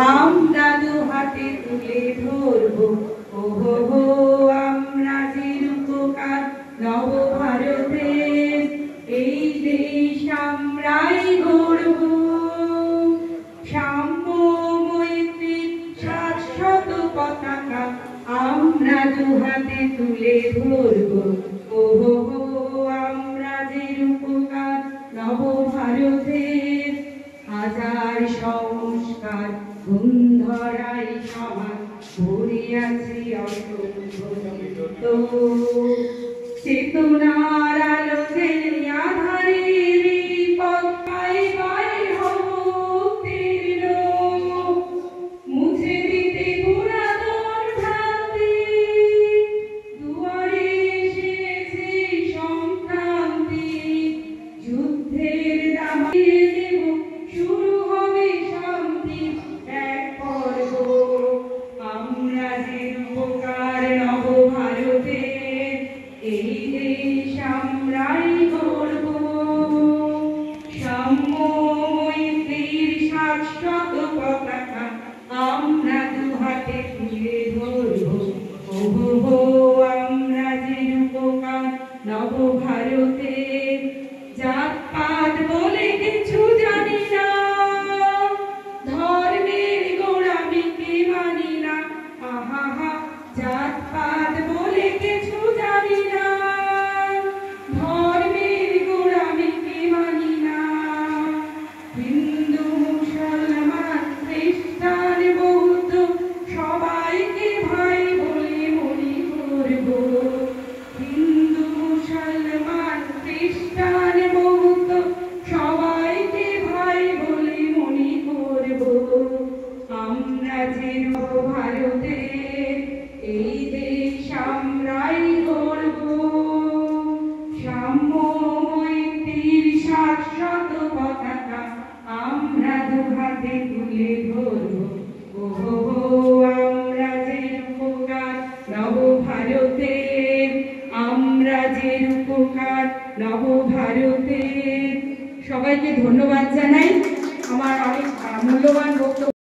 আমরা দু হাতে তুলে ধরবো ওহো হো আমরা যে রূপকার নবভারতের এই দেশ আমরাই গড়ব সাম্য মৈত্রী শাশ্বত পতাকা আমরা দু হাতে তুলে ধরবো ওহো হো আমরা যে রূপকার নবভারতের হাজার সংস্কার বন্ধরাই সমাজ ভরিয়াছি অসংখ্য চেতনার আলোকে আধারের পথে পায়ে হব উত্তীর্ণ মুছে দিতে পুরাতন ভ্রান্তি দুয়ারে এসেছে সংক্রান্তি যুদ্ধের দামে দেব শুরু হবে শান্তি এক পর্ব আমরা যে উপকার নবভারতের এই দেশ আমরাই গড়ব সাম্য মৈত্রীর শাশ্বত পতাকা আমরা দু হাতে তুলে ধরব ওহো হো আমরা যে উপকার নবভারতের জাতপাত বলে কিছু জানি না ধর্মের গোড়ামিকে মানি না আহা হা জাতপাত বলে কিছু জানি না ধর্মের গোড়ামিকে মানি না হিন্দু মুসলমান খ্রিস্টান বৌদ্ধ সবাইকে ভাই বলে মনে করব হিন্দু মুসলমান খ্রিস্টান বৌদ্ধ সবাইকে ভাই বলে মনে করব আমরা যে ভারতের এই দেশ আমরাই গড়ব সাম্য মৈত্রীর শাশ্বত পতাকা আমরা দু হাতে তুলে ধরব ওহো হো আমরা যে উপকার নবভারতের আমরা যে উপকার নবভারতের সবাইকে ধন্যবাদ জানাই আমার অনেক মূল্যবান বক্তব্য